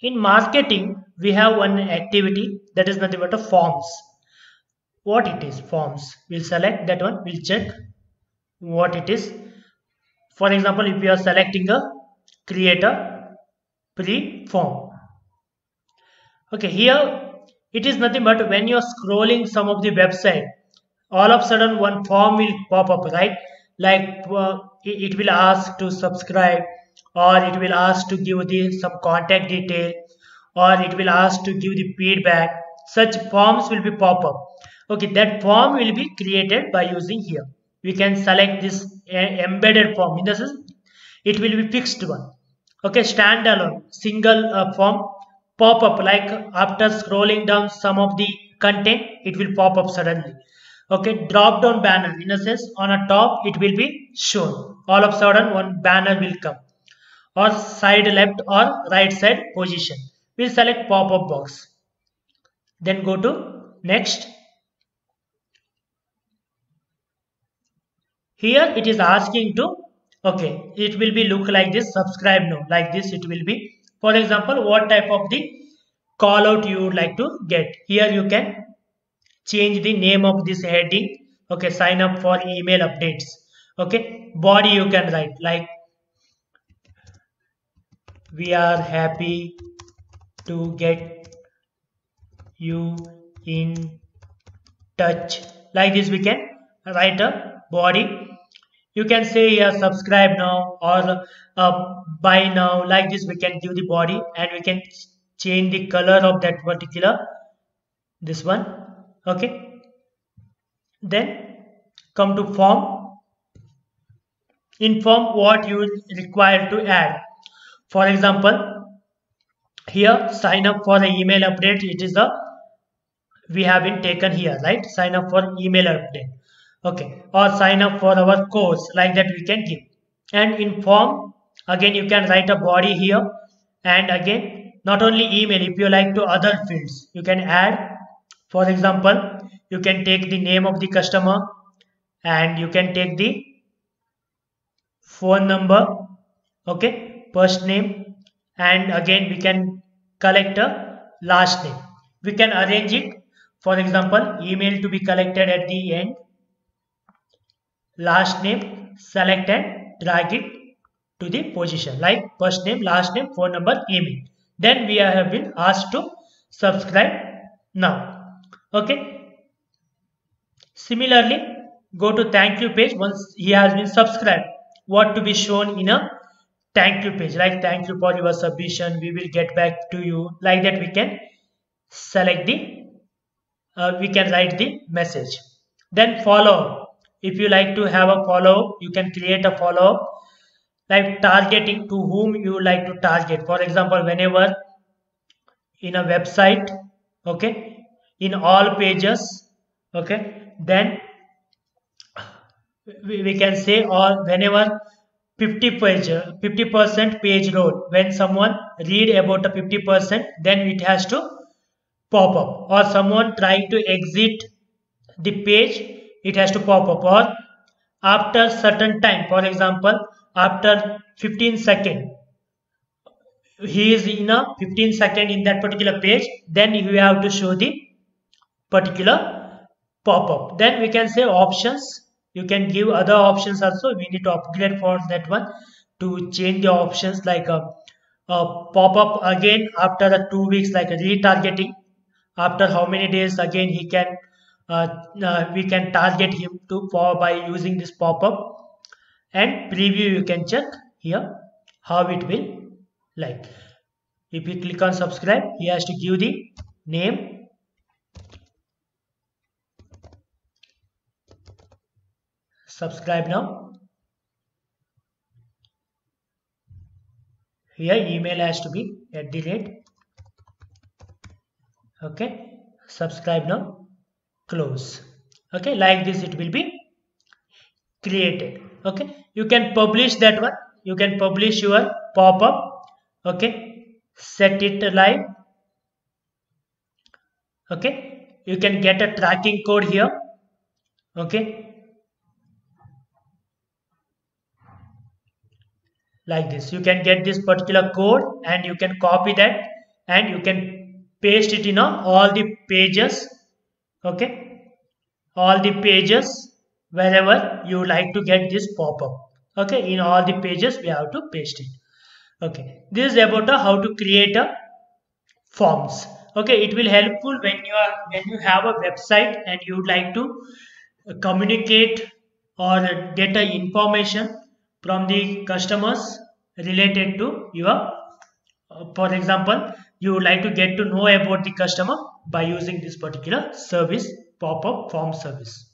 In marketing, we have one activity that is nothing but a forms. What it is? Forms. We'll select that one. We'll check what it is. For example, if we are selecting a create a pre-form. Okay, here it is nothing but when you're scrolling some of the website, all of a sudden one form will pop up, right? Like it will ask to subscribe, or it will ask to give the some contact detail, or it will ask to give the feedback. Such forms will be pop up. Okay, that form will be created by using here. We can select this embedded form. In the sense, it will be fixed one. Okay, standalone single form pop up, like after scrolling down some of the content it will pop up suddenly. Okay, drop down banner, in a sense on a top it will be shown, all of a sudden one banner will come, or side left or right side position. We'll select pop up box, then go to next. Here it is asking to, okay, it will be look like this, subscribe now, like this it will be. For example, what type of the call out you would like to get, here you can change the name of this heading. Okay, sign up for email updates. Okay, body you can write like we are happy to get you in touch, like this we can write a body. You can say yeah, subscribe now, or buy now, like this we can give the body, and we can change the color of that particular this one. Okay, then come to form. In form, what you require to add, for example, here sign up for the email update, it is the we have been taken here, right? Sign up for email update. Okay, or sign up for our course, like that we can give. And in form, again you can write a body here, and again not only email, if you like to other fields you can add. For example, you can take the name of the customer, and you can take the phone number. Okay, first name, and again we can collect a last name. We can arrange it. For example, email to be collected at the end, last name, select and drag it to the position, like first name, last name, phone number, email. Then we have been asked to subscribe now. Okay, similarly, go to thank you page. Once he has been subscribed, what to be shown in a thank you page, like thank you for your submission, we will get back to you, like that we can select the we can write the message. Then follow, if you like to have a follow, you can create a follow, like targeting to whom you like to target. For example, whenever in a website, okay, in all pages, okay, then we can say, or whenever 50% page load, when someone read about a 50%, then it has to pop up, or someone trying to exit the page, it has to pop up, or after certain time, for example, after 15 second, he is in a 15 second in that particular page, then you have to show the particular pop-up. Then we can say options, you can give other options also, we need to upgrade for that one to change the options, like a pop-up again after the 2 weeks, like a retargeting, after how many days again he can we can target him to for by using this pop-up. And preview, you can check here how it will like. If you click on subscribe, he has to give the name, subscribe now. Here email has to be at the rate. Okay, subscribe now, close. Okay, like this it will be created. Okay, you can publish that one, you can publish your pop-up. Okay, set it live. Okay, you can get a tracking code here. Okay, like this you can get this particular code, and you can copy that and you can paste it in all the pages. Okay, all the pages wherever you like to get this pop-up. Okay, in all the pages we have to paste it. Okay, this is about how to create a forms. Okay, it will helpful when you have a website and you would like to communicate or get a information from the customers related to your for example, you would like to get to know about the customer by using this particular service, pop-up form service.